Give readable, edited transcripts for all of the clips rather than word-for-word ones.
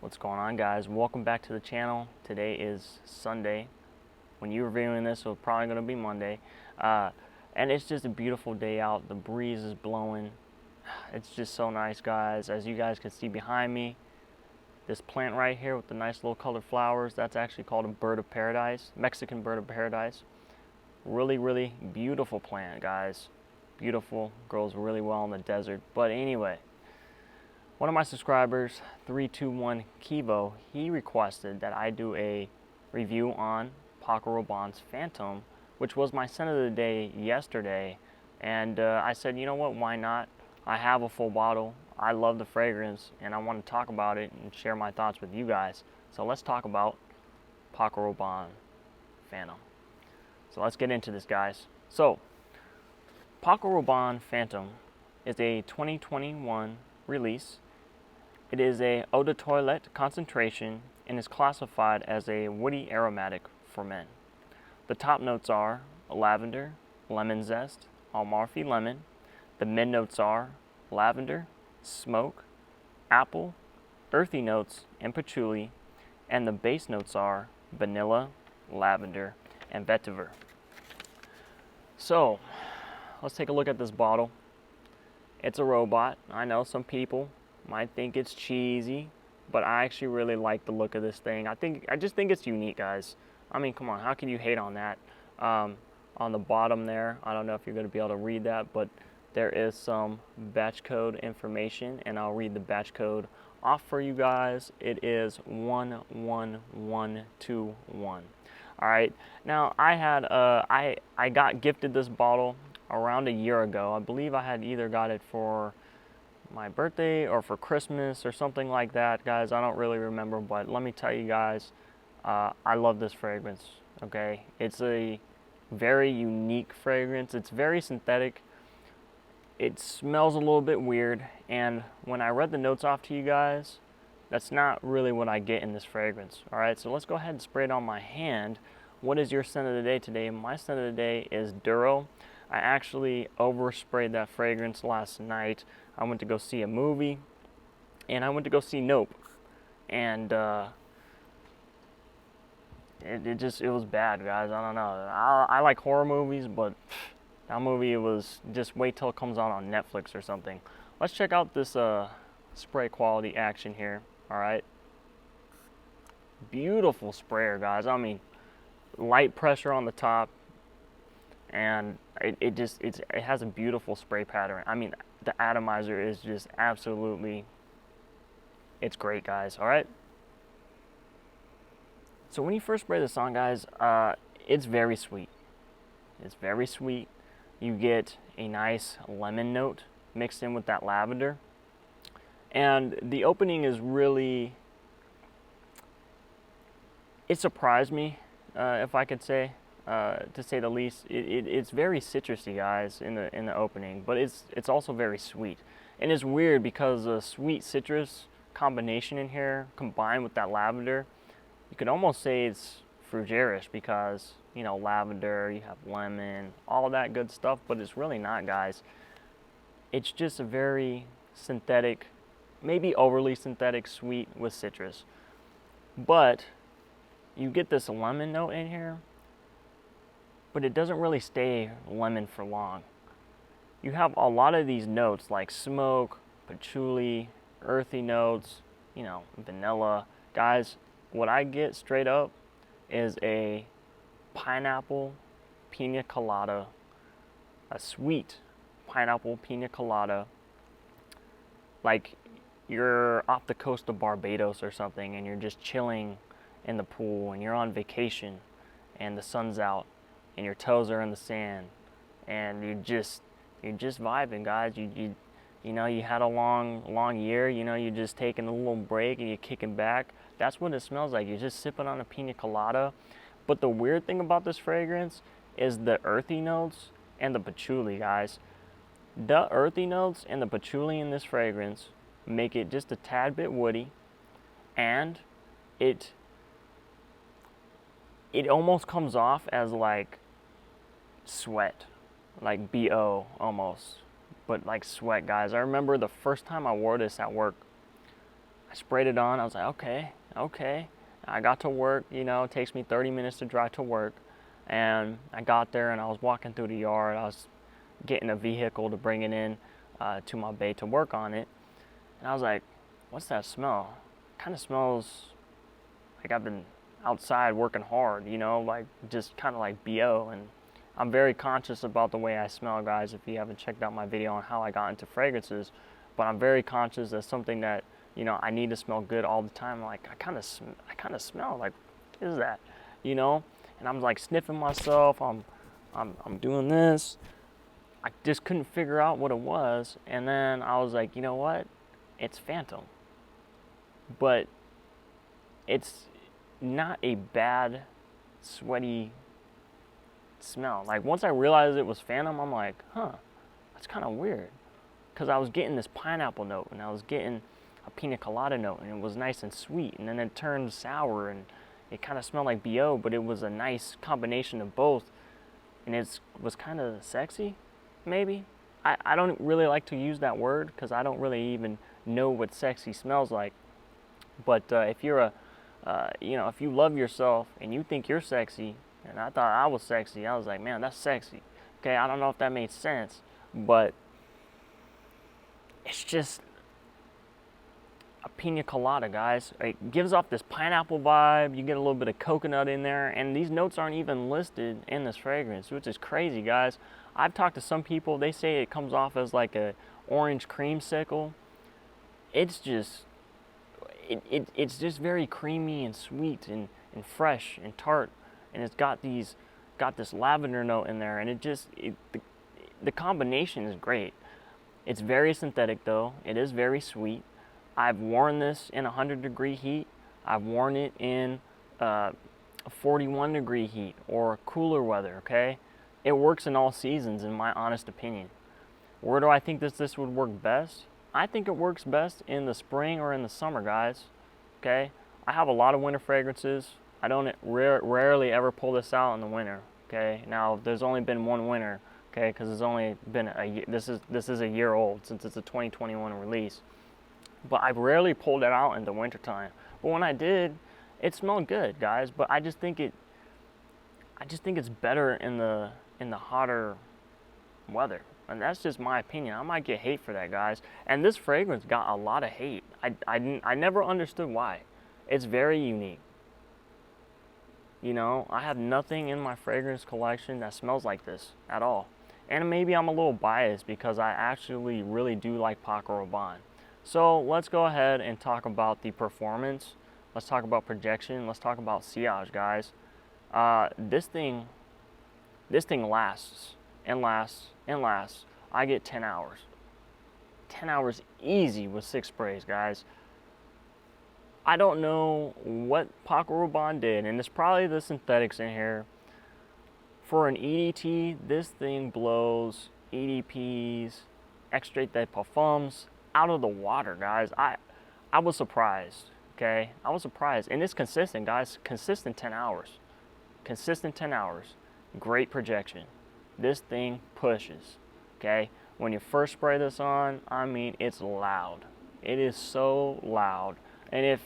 What's going on, guys? Welcome back to the channel. Today is Sunday. When you're reviewing this, it's probably going to be Monday. And it's just a beautiful day out. The breeze is blowing. It's just so nice, guys. As you guys can see behind me, this plant right here with the nice little colored flowers, that's actually called a bird of paradise, Mexican bird of paradise. Really, really beautiful plant, guys. Beautiful, grows really well in the desert. But anyway, one of my subscribers, 321 Kivo, he requested that I do a review on Paco Rabanne's Phantom, which was my scent of the day yesterday. And I said, you know what, why not? I have a full bottle. I love the fragrance, and I want to talk about it and share my thoughts with you guys. So let's talk about Paco Rabanne Phantom. So let's get into this, guys. So, Paco Rabanne Phantom is a 2021 release. It is a eau de toilette concentration and is classified as a woody aromatic for men. The top notes are lavender, lemon zest, Amalfi lemon. The mid notes are lavender, smoke, apple, earthy notes, and patchouli. And the base notes are vanilla, lavender, and vetiver. So, let's take a look at this bottle. It's a robot. I know some people might think it's cheesy, but I actually really like the look of this thing. I just think it's unique, guys. I mean, come on, how can you hate on that? On the bottom there, I don't know if you're going to be able to read that, but there is some batch code information, and I'll read the batch code off for you guys. It is 11121. All right. Now, I got gifted this bottle around a year ago. I believe I had either got it for my birthday or for Christmas or something like that, guys. I don't really remember, but let me tell you guys, I love this fragrance. Okay, it's a very unique fragrance. It's very synthetic. It smells a little bit weird, and when I read the notes off to you guys, that's not really what I get in this fragrance. All right, so let's go ahead and spray it on my hand. What is your scent of the day today? My scent of the day is Duro. I actually oversprayed that fragrance last night. I went to go see a movie, and I went to go see Nope, and it was bad, guys. I don't know. I like horror movies, but that movie, it was just wait till it comes out on Netflix or something. Let's check out this spray quality action here. All right, beautiful sprayer, guys. I mean, light pressure on the top, and it has a beautiful spray pattern. I mean, the atomizer is just absolutely, it's great, guys. All right, so when you first spray this on, guys, it's very sweet. It's very sweet. You get a nice lemon note mixed in with that lavender, and the opening is really, it surprised me, if I could say, to say the least. It's very citrusy, guys, in the opening, but it's also very sweet. And it's weird because the sweet citrus combination in here combined with that lavender, you could almost say it's frugarish because, you know, lavender, you have lemon, all of that good stuff, but it's really not, guys. It's just a very synthetic, maybe overly synthetic sweet with citrus. But you get this lemon note in here, but it doesn't really stay lemon for long. You have a lot of these notes like smoke, patchouli, earthy notes, you know, vanilla. Guys, what I get straight up is a pineapple Piña Colada, a sweet pineapple Piña Colada, like you're off the coast of Barbados or something, and you're just chilling in the pool, and you're on vacation, and the sun's out, and your toes are in the sand, and you're just vibing, guys. You know, you had a long year. You know, you're just taking a little break and you're kicking back. That's what it smells like. You're just sipping on a Piña Colada. But the weird thing about this fragrance is the earthy notes and the patchouli, guys. The earthy notes and the patchouli in this fragrance make it just a tad bit woody, and it almost comes off as like sweat, like BO almost, but like sweat, guys. I remember the first time I wore this at work, I sprayed it on. I was like, okay, okay. I got to work, you know, it takes me 30 minutes to drive to work. And I got there and I was walking through the yard. I was getting a vehicle to bring it in to my bay to work on it. And I was like, what's that smell? Kind of smells like I've been outside working hard, you know, like just kind of like BO. And I'm very conscious about the way I smell, guys, if you haven't checked out my video on how I got into fragrances. But I'm very conscious that's something that, you know, I need to smell good all the time. Like, I kind of smell like, what is that? You know? And I'm like sniffing myself. I'm doing this. I just couldn't figure out what it was. And then I was like, you know what? It's Phantom. But it's not a bad, sweaty smell. Like, once I realized it was Phantom, I'm like, huh, that's kind of weird. Because I was getting this pineapple note, and I was getting a Piña Colada note, and it was nice and sweet. And then it turned sour, and it kind of smelled like BO, but it was a nice combination of both. And it was kind of sexy, maybe. I don't really like to use that word, because I don't really even know what sexy smells like. But if you're you know, if you love yourself and you think you're sexy, and I thought I was sexy, I was like, man, that's sexy. Okay, I don't know if that made sense, but it's just a Piña Colada, guys. It gives off this pineapple vibe. You get a little bit of coconut in there, and these notes aren't even listed in this fragrance, which is crazy, guys. I've talked to some people, they say it comes off as like a orange creamsicle. It's just, it's just very creamy and sweet and fresh and tart, and it's got this lavender note in there, and the combination is great. It's very synthetic though. It is very sweet. I've worn this in 100-degree heat. I've worn it in 41-degree heat or cooler weather, okay? It works in all seasons, in my honest opinion. Where do I think this would work best? I think it works best in the spring or in the summer, guys, okay? I have a lot of winter fragrances. I don't rarely ever pull this out in the winter, okay? Now, there's only been one winter, okay, because it's only been a year. This is a year old since it's a 2021 release. But I've rarely pulled it out in the wintertime. But when I did, it smelled good, guys. But I just think it's better in the hotter weather. And that's just my opinion. I might get hate for that, guys. And this fragrance got a lot of hate. I never understood why. It's very unique. You know, I have nothing in my fragrance collection that smells like this at all. And maybe I'm a little biased because I actually really do like Paco Rabanne. So let's go ahead and talk about the performance. Let's talk about projection. Let's talk about sillage, guys. This thing lasts and lasts and lasts. I get 10 hours. 10 hours easy with 6 sprays, guys. I don't know what Paco Rabanne did, and it's probably the synthetics in here. For an EDT, this thing blows EDPs, extrait de parfums, out of the water, guys. I was surprised, okay? I was surprised. And it's consistent, guys. Consistent 10 hours. Consistent 10 hours. Great projection. This thing pushes, okay? When you first spray this on, I mean, it's loud. It is so loud. And if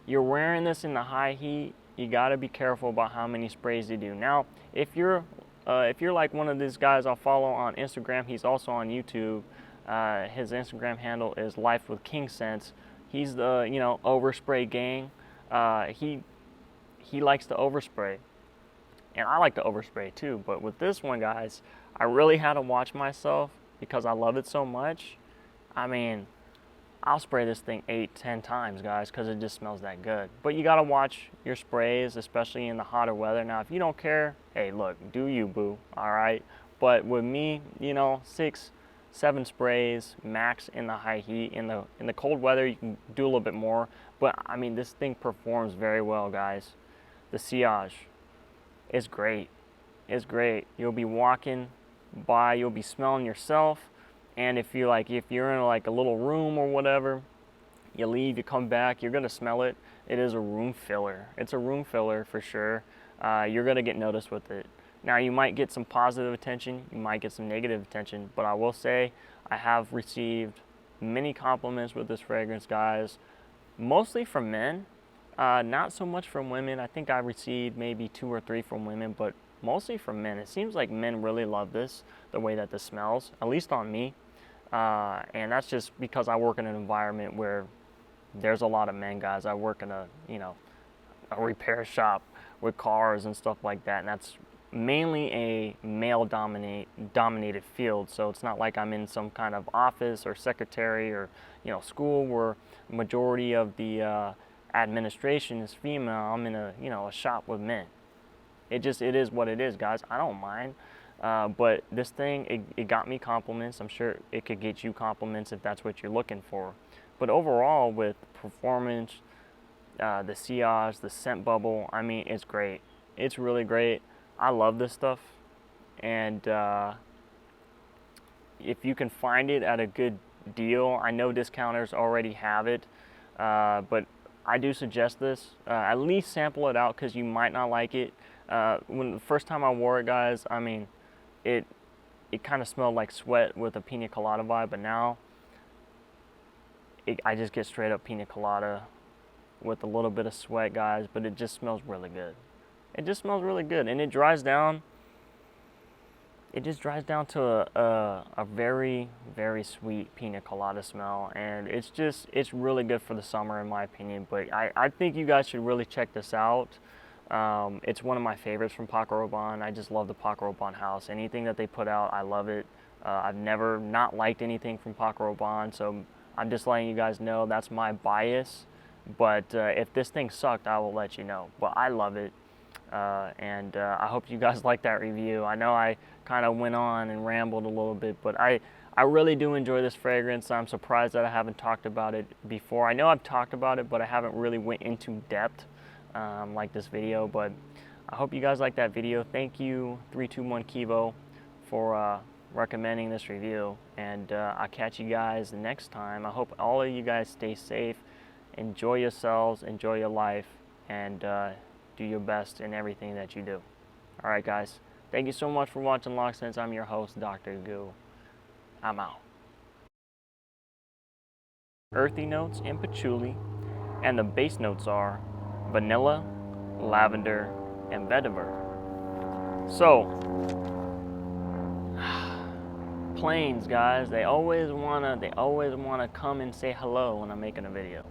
you're wearing this in the high heat, you got to be careful about how many sprays you do. Now, if you're like one of these guys I'll follow on Instagram, he's also on YouTube. His Instagram handle is Life with King Sense. He's the, you know, overspray gang. He likes to overspray, and I like to overspray too. But with this one, guys, I really had to watch myself because I love it so much. I mean, I'll spray this thing 8-10 times, guys, because it just smells that good. But you gotta watch your sprays, especially in the hotter weather. Now, if you don't care, hey, look, do you, boo? All right. But with me, you know, 6-7 sprays max in the high heat. In the cold weather, you can do a little bit more. But I mean, this thing performs very well, guys. The sillage is great. It's great. You'll be walking by, you'll be smelling yourself. And if you're in like a little room or whatever, you leave, you come back, you're gonna smell it. It is a room filler. It's a room filler for sure. You're gonna get noticed with it. Now, you might get some positive attention, you might get some negative attention, but I will say I have received many compliments with this fragrance, guys. mostly from men, not so much from women. I think I received maybe 2 or 3 from women, but mostly from men. It seems like men really love this, the way that this smells, at least on me. And that's just because I work in an environment where there's a lot of men, guys. I work in a, you know, a repair shop with cars and stuff like that, and that's mainly a male dominated field. So it's not like I'm in some kind of office or secretary or, you know, school where majority of the administration is female. I'm in a, you know, a shop with men. It is what it is, guys. I don't mind. But this thing, it got me compliments. I'm sure it could get you compliments if that's what you're looking for. But overall, with performance, the sillage, the scent bubble, I mean, it's great. It's really great. I love this stuff. And if you can find it at a good deal, I know discounters already have it, but I do suggest this. At least sample it out, because you might not like it. When the first time I wore it, guys, I mean, it kind of smelled like sweat with a Piña Colada vibe, but now I just get straight up Piña Colada with a little bit of sweat, guys, but it just smells really good. It just smells really good, and it dries down. It just dries down to a very, very sweet Piña Colada smell, and it's really good for the summer, in my opinion. But I think you guys should really check this out. It's one of my favorites from Paco Rabanne. I just love the Paco Rabanne house. Anything that they put out, I love it. I've never not liked anything from Paco Rabanne, so I'm just letting you guys know that's my bias. But if this thing sucked, I will let you know. But I love it, and I hope you guys like that review. I know I kind of went on and rambled a little bit, but I really do enjoy this fragrance. I'm surprised that I haven't talked about it before. I know I've talked about it, but I haven't really went into depth like this video. But I hope you guys like that video. Thank you, 321 Kivo, for recommending this review, and I'll catch you guys next time. I hope all of you guys stay safe, enjoy yourselves, enjoy your life, and do your best in everything that you do. All right, guys. Thank you so much for watching Loc'd. I'm your host, Dr.Goo. I'm out. Earthy notes and patchouli, and the base notes are vanilla, lavender, and vetiver. So, planes, guys, they always wanna come and say hello when I'm making a video.